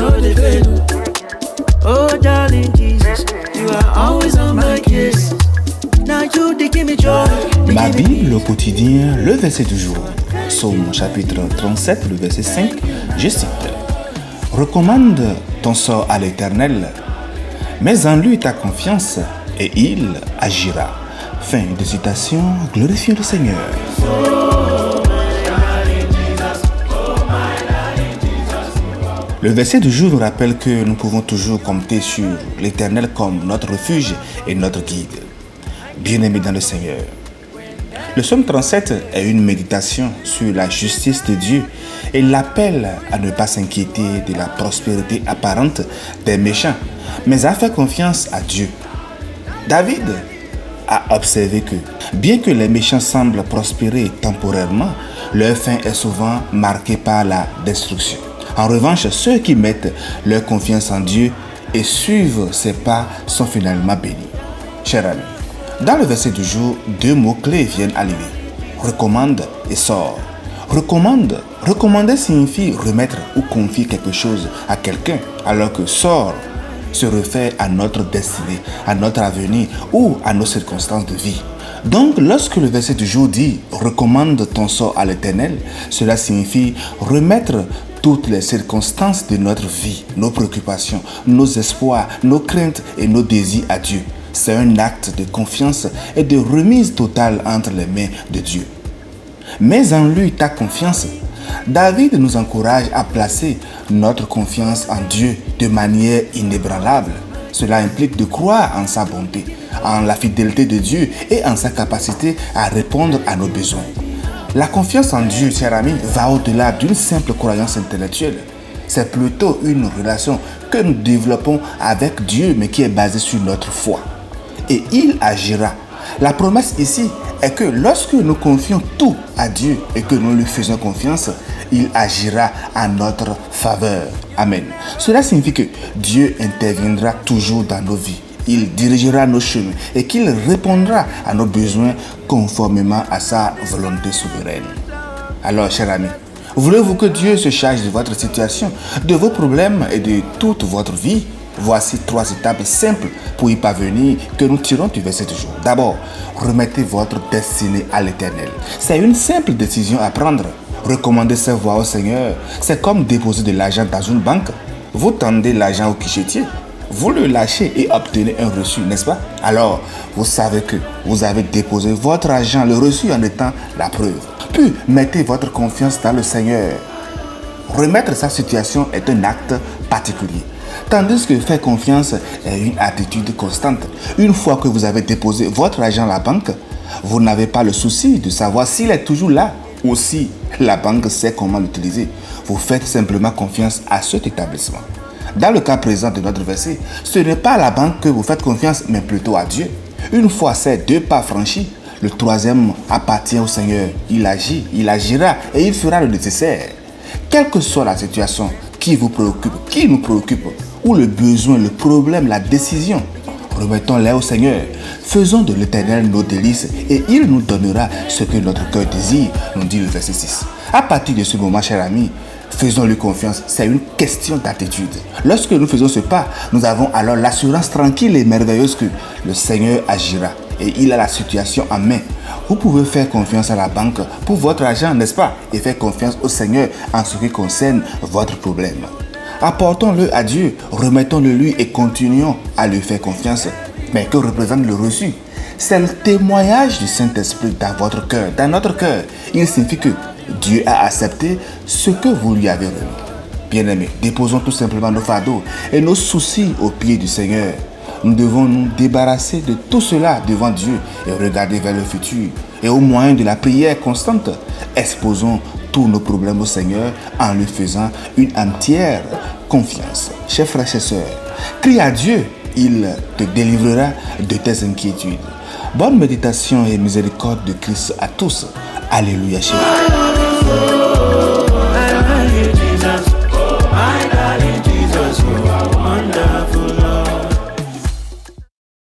know they fail. Oh darling Jesus, you are always on my case. Now you they give me joy. Ma Bible au quotidien, le verset du jour. Psaume chapitre 37, le verset 5, je cite. Recommande ton sort à l'Éternel, mets en lui ta confiance et il agira. Fin de citation, glorifions le Seigneur. Le verset du jour nous rappelle que nous pouvons toujours compter sur l'Éternel comme notre refuge et notre guide. Bien-aimés dans le Seigneur. Le psaume 37 est une méditation sur la justice de Dieu et l'appel à ne pas s'inquiéter de la prospérité apparente des méchants, mais à faire confiance à Dieu. David a observé que, bien que les méchants semblent prospérer temporairement, leur fin est souvent marquée par la destruction. En revanche, ceux qui mettent leur confiance en Dieu et suivent ses pas sont finalement bénis. Chers amis, dans le verset du jour, deux mots-clés viennent à l'idée. Recommande et sort. Recommander signifie remettre ou confier quelque chose à quelqu'un, alors que sort se réfère à notre destinée, à notre avenir ou à nos circonstances de vie. Donc, lorsque le verset du jour dit « Recommande ton sort à l'Éternel », cela signifie remettre toutes les circonstances de notre vie, nos préoccupations, nos espoirs, nos craintes et nos désirs à Dieu. C'est un acte de confiance et de remise totale entre les mains de Dieu. Mets en lui ta confiance. David nous encourage à placer notre confiance en Dieu de manière inébranlable. Cela implique de croire en sa bonté, en la fidélité de Dieu et en sa capacité à répondre à nos besoins. La confiance en Dieu, chers amis, va au-delà d'une simple croyance intellectuelle. C'est plutôt une relation que nous développons avec Dieu, mais qui est basée sur notre foi. Et il agira. La promesse ici est que lorsque nous confions tout à Dieu et que nous lui faisons confiance, il agira en notre faveur. Amen. Cela signifie que Dieu interviendra toujours dans nos vies. Il dirigera nos chemins et qu'il répondra à nos besoins conformément à sa volonté souveraine. Alors, chers amis, voulez-vous que Dieu se charge de votre situation, de vos problèmes et de toute votre vie? Voici 3 étapes simples pour y parvenir que nous tirons du verset du jour. D'abord, remettez votre destinée à l'Éternel. C'est une simple décision à prendre. Recommander ses voies au Seigneur, c'est comme déposer de l'argent dans une banque. Vous tendez l'argent au guichetier, vous le lâchez et obtenez un reçu, n'est-ce pas? Alors, vous savez que vous avez déposé votre argent, le reçu en étant la preuve. Puis, mettez votre confiance dans le Seigneur. Remettre sa situation est un acte particulier. Tandis que faire confiance est une attitude constante. Une fois que vous avez déposé votre argent à la banque, vous n'avez pas le souci de savoir s'il est toujours là ou si la banque sait comment l'utiliser. Vous faites simplement confiance à cet établissement. Dans le cas présent de notre verset, ce n'est pas à la banque que vous faites confiance, mais plutôt à Dieu. Une fois ces 2 pas franchis, le 3e appartient au Seigneur. Il agit, il agira et il fera le nécessaire. Quelle que soit la situation qui vous préoccupe, qui nous préoccupe, ou le besoin, le problème, la décision, remettons-les au Seigneur. Faisons de l'Éternel nos délices et il nous donnera ce que notre cœur désire, nous dit le verset 6. À partir de ce moment, chers amis, faisons-lui confiance. C'est une question d'attitude. Lorsque nous faisons ce pas, nous avons alors l'assurance tranquille et merveilleuse que le Seigneur agira et il a la situation en main. Vous pouvez faire confiance à la banque pour votre argent, n'est-ce pas? Et faire confiance au Seigneur en ce qui concerne votre problème. Apportons-le à Dieu, remettons-le lui et continuons à lui faire confiance. Mais que représente le reçu? C'est le témoignage du Saint-Esprit dans votre cœur, dans notre cœur. Il signifie que Dieu a accepté ce que vous lui avez remis. Bien-aimés, déposons tout simplement nos fardeaux et nos soucis aux pieds du Seigneur. Nous devons nous débarrasser de tout cela devant Dieu et regarder vers le futur. Et au moyen de la prière constante, exposons tous nos problèmes au Seigneur en lui faisant une entière confiance. Chers frères et sœurs, crie à Dieu, il te délivrera de tes inquiétudes. Bonne méditation et miséricorde de Christ à tous. Alléluia, chérie.